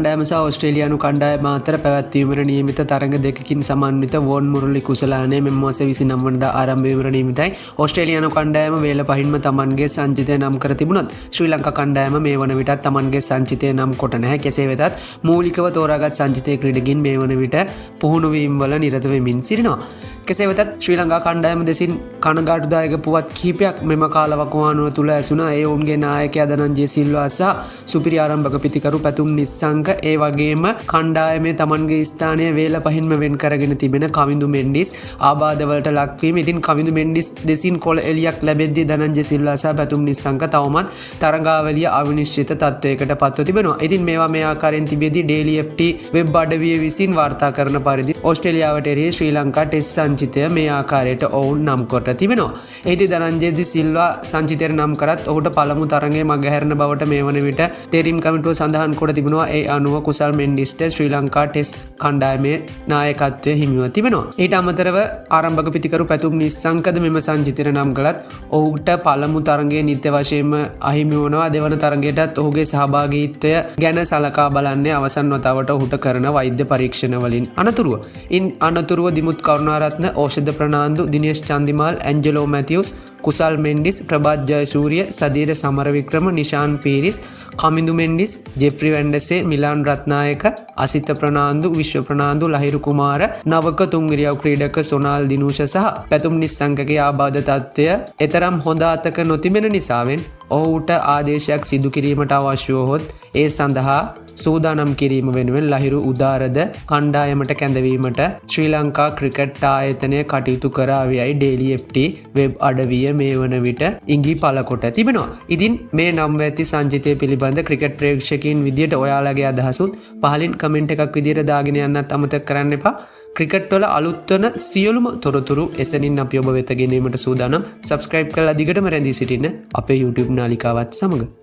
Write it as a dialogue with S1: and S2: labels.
S1: කණ්ඩායම සහ ඕස්ට්‍රේලියානු කණ්ඩායම අතර පැවැත්වීමට නියමිත තරඟ දෙකකින් සමන්විත වෝන් මුරලි කුසලානය මෙම මාස 29 වෙනිදා ආරම්භ වීමට නියමිතයි. ඕස්ට්‍රේලියානු කණ්ඩායම වේල පහින්ම තමන්ගේ සංචිතය නම් කර තිබුණත් ශ්‍රී ලංකා කණ්ඩායම මේ වන විටත් තමන්ගේ සංචිතය නම් කොට නැහැ. කෙසේ වෙතත් මූලිකව තෝරාගත් සංචිතයේ ක්‍රීඩකින් මේ වන විට පුහුණු වීම වල නිරත වෙමින් සිටිනවා. කෙසේ වෙතත් ශ්‍රී ලංකා කණ්ඩායම දෙසින් කනගාටුදායක පුවත් කිහිපයක් මෙම කාලවකවානුව තුළ ඇසුණා. ඒ ඔවුන්ගේ නායකයා ධනංජය සිල්වා සහ සුපිරි ආරම්භක පිතිකරු පැතුම් නිස්සංක ඒ වගේම කණ්ඩායමේ තමන්ගේ ස්ථානය වේල පහින්ම වෙන් කරගෙන තිබෙන කවිඳු මෙන්ඩිස් ආබාධවලට ලක්වීම. ඉතින් කවිඳු මෙන්ඩිස් දෙසින් කොළ එලියක් ලැබෙද්දී ධනංජය සිල්වා සහ පැතුම් නිස්සංක තවමත් තරගාවලිය අවිනිශ්චිත තත්වයකට පත්ව තිබෙනවා. ඉතින් මේවා මේ ආකාරයෙන් තිබෙද්දී Daily FT වෙබ් අඩවිය විසින් වාර්තා කරන පරිදි ඕස්ට්‍රේලියාවට එරෙහි ශ්‍රී ලංකා ටෙස්ට් සංචිතය මේ ආකාරයට ඔවුන් නම් කොට තිබෙනවා. එහිදී ධනංජය සිල්වා සංචිතයට නම් කරත් ඔහුට පළමු තරඟයේ මගහැරෙන බවට මේ වන විට තේරීම් කමිටුව සඳහන් කොට තිබෙනවා. ඒ අනුව කුසල් මෙන්ඩිස්ට ශ්‍රී ලංකා ටෙස්ට් කණ්ඩායමේ නායකත්වය හිමිව තිබෙනවා. ඊට අමතරව ආරම්භක පිතිකරු පැතුම් නිස්සංකද මෙම සංචිතයට නම් කළත් ඔහුට පළමු තරඟයේ නිත්‍ය වශයෙන්ම අහිමි වනවා. දෙවන තරඟයටත් ඔහුගේ සහභාගීත්වය ගැන සලකා බලන්නේ අවසන් වතාවට ඔහුට කරන වෛද්‍ය පරීක්ෂණ වලින් අනතුරුව. ඉන් අනතුරුව දිමුත් කරුණාරත්න, ඕෂධ ප්‍රනාන්දු, දිනේෂ් චන්දිමාල්, ඇන්ජලෝ මැතිව්ස්, කුසල් මෙන්ඩිස්, ප්‍රභාත් ජයසූරිය, සදීර සමරවික්‍රම, නිශාන් පීරිස්, කමිඳු මෙන්ඩිස්, ජෙෆ්රි වැන්ඩසේ, මිලාන් රත්නායක, අසිත ප්‍රනාන්දු, විශ්ව ප්‍රනාන්දු, ලහිරු කුමාර, නවක තුන්ගිරියව් ක්‍රීඩක සොනාල් දිනූෂ සහ පැතුම් නිස්සංකගේ ආබාධ තත්ත්වය එතරම් හොඳ අතක නොතිබෙන නිසාවෙන් ඔහුට ආදේශයක් සිදු කිරීමට අවශ්‍ය වුවහොත් ඒ සඳහා සූදානම් කිරීම වෙනුවෙන් ලහිරු උදාරද කණ්ඩායමට කැඳවීමට ශ්‍රී ලංකා ක්‍රිකට් ආයතනය කටයුතු කරාවියයි Daily FT වෙබ් අඩවිය මේ වන විට ඉඟි පළකොට තිබෙනවා. ඉතින් මේ නම් ඇති සංචිතය පිළිබඳ ක්‍රිකට් ප්‍රේක්ෂකයින් විදියට ඔයාලගේ අදහසුත් පහලින් කමෙන්ට් එකක් විදියට දාගෙන යන්නත් අමතක කරන්න එපා. ක්‍රිකට් වල අලුත් වන සියලුම තොරතුරු එසනින් අපි ඔබ වෙත ගෙනීමට සූදානම්. සබ්ස්ක්‍රයිබ් කරලා දිගටම රැඳී සිටින්න අපේ YouTube නාලිකාවත් සමග.